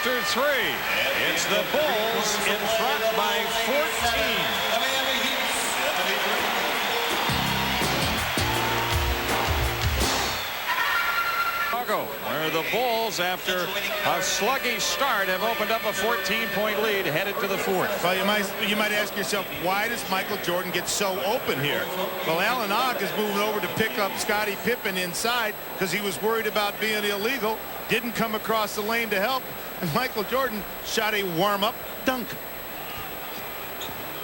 after 3. It's the Bulls in front by 14. Where the Bulls, after a sluggish start, have opened up a 14-point lead headed to the 4th. Well, you might ask yourself, why does Michael Jordan get so open here? Well, Allen Ogg is moving over to pick up Scottie Pippen inside because he was worried about being illegal, didn't come across the lane to help, and Michael Jordan shot a warm-up dunk.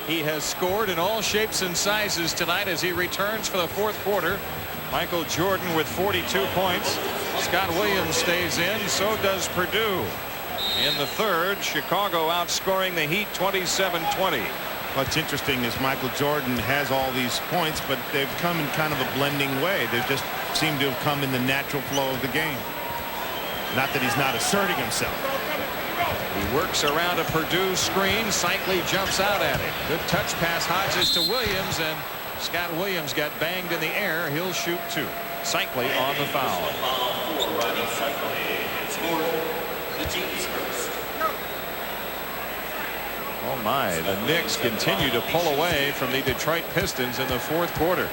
He has scored in all shapes and sizes tonight as he returns for the 4th quarter. Michael Jordan with 42 points. Scott Williams stays in. So does Purdue. In the 3rd, Chicago outscoring the Heat 27-20. What's interesting is Michael Jordan has all these points, but they've come in kind of a blending way. They just seem to have come in the natural flow of the game. Not that he's not asserting himself. He works around a Purdue screen. Cycli jumps out at it. Good touch pass, Hodges to Williams, and Scott Williams got banged in the air. He'll shoot 2. Cycli on the foul. Oh my, the Knicks continue to pull away from the Detroit Pistons in the 4th quarter.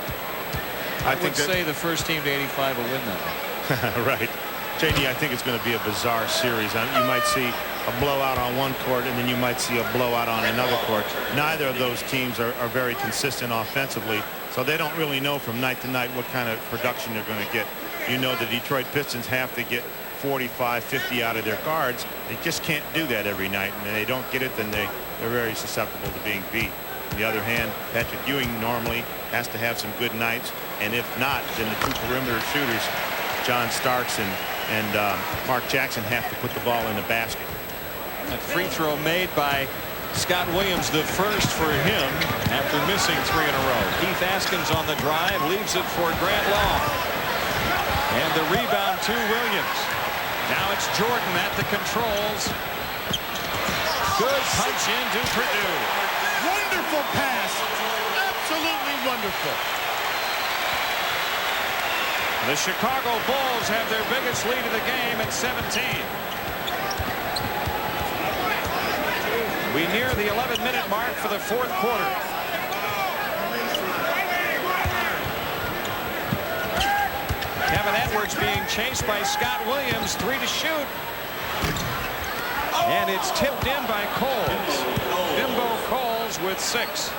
I would say the first team to 85 will win that one. Right. JD, I think it's going to be a bizarre series. You might see a blowout on one court, and then you might see a blowout on another court. Neither of those teams are very consistent offensively, so they don't really know from night to night what kind of production they're going to get. You know, the Detroit Pistons have to get 45, 50 out of their guards. They just can't do that every night, and when they don't get it, then they're very susceptible to being beat. On the other hand, Patrick Ewing normally has to have some good nights, and if not, then the 2 perimeter shooters, John Starks and Mark Jackson, have to put the ball in the basket. That free throw made by Scott Williams, the first for him after missing 3 in a row. Keith Askins on the drive, leaves it for Grant Long. And the rebound to Williams. Now it's Jordan at the controls. Good punch into Purdue. Wonderful pass. Absolutely wonderful. The Chicago Bulls have their biggest lead of the game at 17. We near the 11-minute mark for the 4th quarter. Kevin Edwards being chased by Scott Williams. 3 to shoot. And it's tipped in by Coles. Bimbo Coles with 6.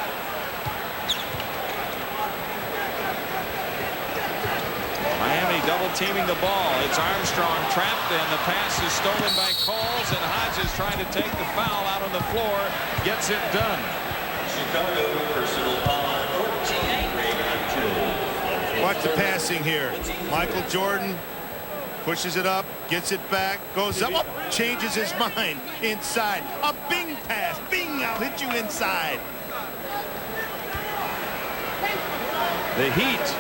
Miami double teaming the ball. It's Armstrong trapped, and the pass is stolen by Coles, and Hodges trying to take the foul out on the floor. Gets it done. Chicago personal foul 14. Watch the passing here. Michael Jordan pushes it up, gets it back, goes up, changes his mind inside. A bing pass. Bing, I'll hit you inside. The Heat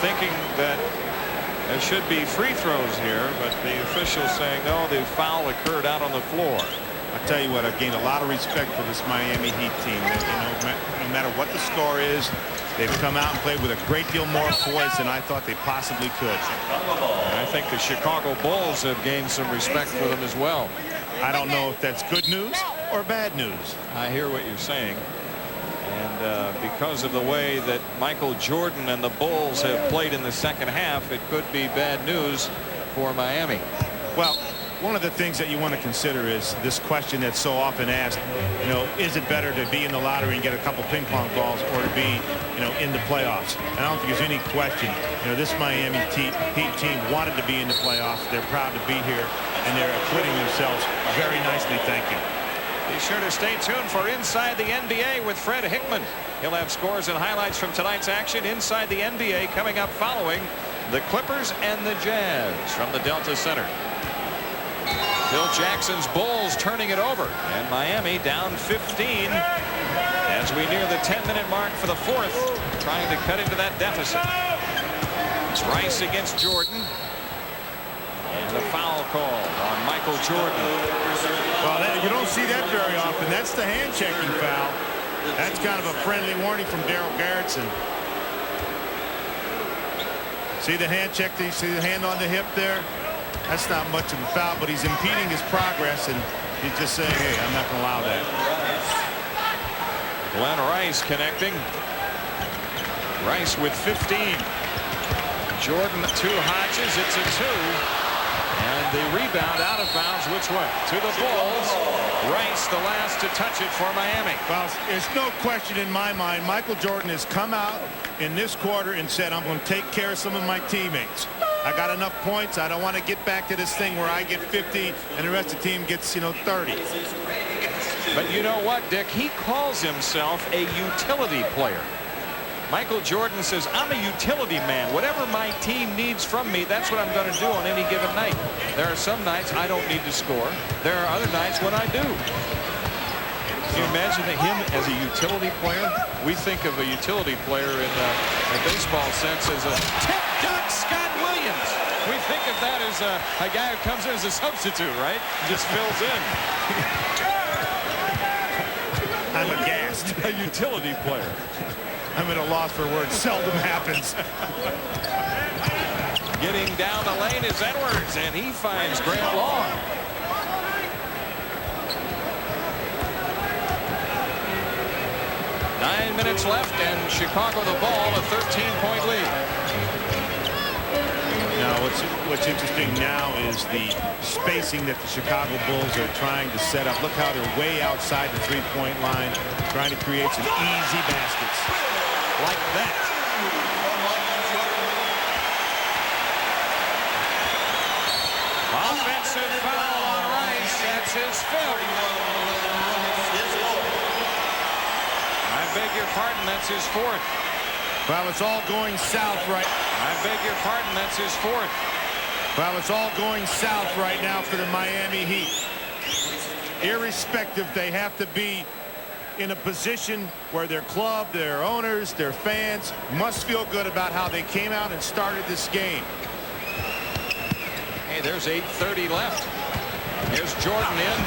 thinking that there should be free throws here, but the official saying no, the foul occurred out on the floor. I'll tell you what, I've gained a lot of respect for this Miami Heat team. No matter what the score is, they've come out and played with a great deal more poise than I thought they possibly could. And I think the Chicago Bulls have gained some respect for them as well. I don't know if that's good news or bad news. I hear what you're saying. And because of the way that Michael Jordan and the Bulls have played in the second half, it could be bad news for Miami. Well, one of the things that you want to consider is this question that's so often asked, is it better to be in the lottery and get a couple ping pong balls or to be, in the playoffs? And I don't think there's any question, this Miami Heat team wanted to be in the playoffs. They're proud to be here, and they're acquitting themselves very nicely. Thank you. Be sure to stay tuned for Inside the NBA with Fred Hickman. He'll have scores and highlights from tonight's action inside the NBA coming up following the Clippers and the Jazz from the Delta Center. Phil Jackson's Bulls turning it over, and Miami down 15 as we near the 10-minute mark for the 4th, trying to cut into that deficit. It's Rice against Jordan. And a foul call on Michael Jordan. Well, you don't see that very often. That's the hand-checking foul. That's kind of a friendly warning from Daryl Garrettson. See the hand check? Do you see the hand on the hip there? That's not much of a foul, but he's impeding his progress, and he's just saying, hey, I'm not going to allow that. Glenn Rice connecting. Rice with 15. Jordan to Hodges. It's a 2. And the rebound out of bounds which way? To the Bulls. Rice the last to touch it for Miami. Well, there's no question in my mind Michael Jordan has come out in this quarter and said, I'm going to take care of some of my teammates. I got enough points. I don't want to get back to this thing where I get 50 and the rest of the team gets 30. But you know what, Dick? He calls himself a utility player. Michael Jordan says, I'm a utility man. Whatever my team needs from me, that's what I'm going to do on any given night. There are some nights I don't need to score. There are other nights when I do. Can you imagine him as a utility player? We think of a utility player in a baseball sense as a tip duck Scott Williams. We think of that as a guy who comes in as a substitute, right? Just fills in. I'm aghast. A utility player. I'm at a loss for words. Seldom happens. Getting down the lane is Edwards, and he finds Grant Long. Nine minutes left, and Chicago the ball, a 13-point lead. Now, what's interesting now is the spacing that the Chicago Bulls are trying to set up. Look how they're way outside the three-point line, trying to create some easy baskets. Like that. Offensive foul on Rice. That's his fifth. I beg your pardon, that's his fourth. Well, it's all going south right. I beg your pardon, that's his fourth. Well, it's all going south right now for the Miami Heat. Irrespective, they have to be in a position where their club, their owners, their fans must feel good about how they came out and started this game. Hey, there's 8:30 left. Here's Jordan in,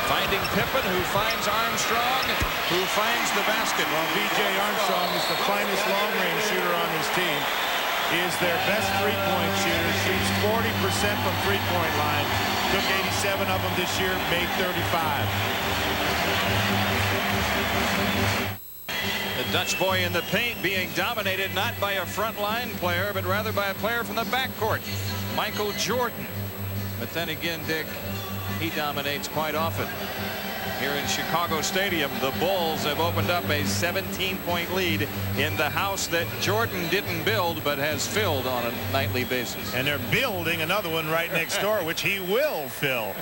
finding Pippen, who finds Armstrong, who finds the basket. Well, B.J. Armstrong is the finest long-range shooter on this team. He is their best three-point shooter. Shoots 40% from three-point line. Took 87 of them this year, made 35. The Dutch boy in the paint being dominated not by a front-line player, but rather by a player from the backcourt, Michael Jordan. But then again, Dick, he dominates quite often. Here in Chicago Stadium, the Bulls have opened up a 17-point lead in the house that Jordan didn't build but has filled on a nightly basis. And they're building another one right next door, which he will fill.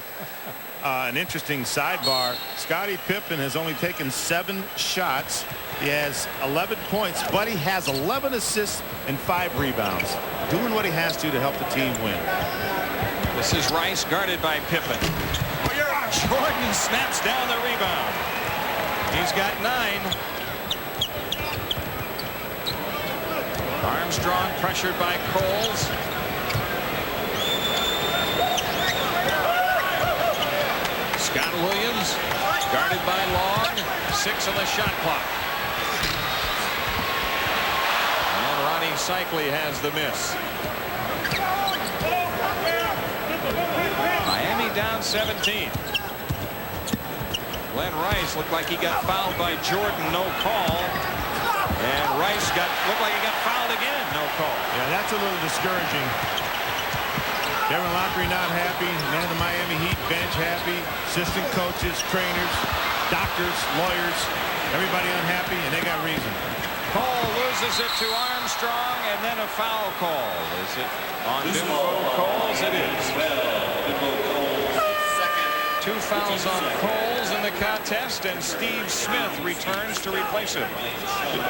An interesting sidebar. Scottie Pippen has only taken 7 shots. He has 11 points, but he has 11 assists and 5 rebounds. Doing what he has to help the team win. This is Rice guarded by Pippen. Jordan snaps down the rebound. He's got 9. Armstrong pressured by Coles. Scott Williams guarded by Long. 6 on the shot clock. And Ronnie Cycli has the miss. Miami down 17. Glenn Rice looked like he got fouled by Jordan, no call. And Rice looked like he got fouled again, no call. Yeah, that's a little discouraging. Kevin Lockery not happy. Man of the Miami Heat bench happy. Assistant coaches, trainers, doctors, lawyers, everybody unhappy, and they got reason. Cole loses it to Armstrong, and then a foul call. Is it on Bimbo Coles? It is. 2 fouls on Coles in the contest, and Steve Smith returns to replace him.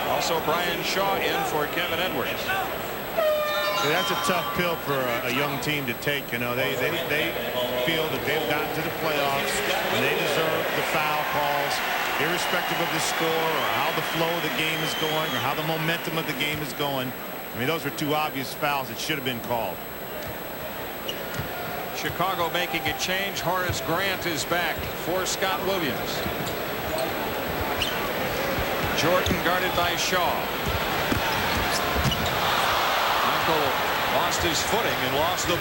Also Brian Shaw in for Kevin Edwards. So that's a tough pill for a young team to take. You know, they feel that they've gotten to the playoffs and they deserve the foul calls, irrespective of the score or how the flow of the game is going or how the momentum of the game is going. I mean, those were 2 obvious fouls that should have been called. Chicago making a change. Horace Grant is back for Scott Williams. Jordan guarded by Shaw. Michael lost his footing and lost the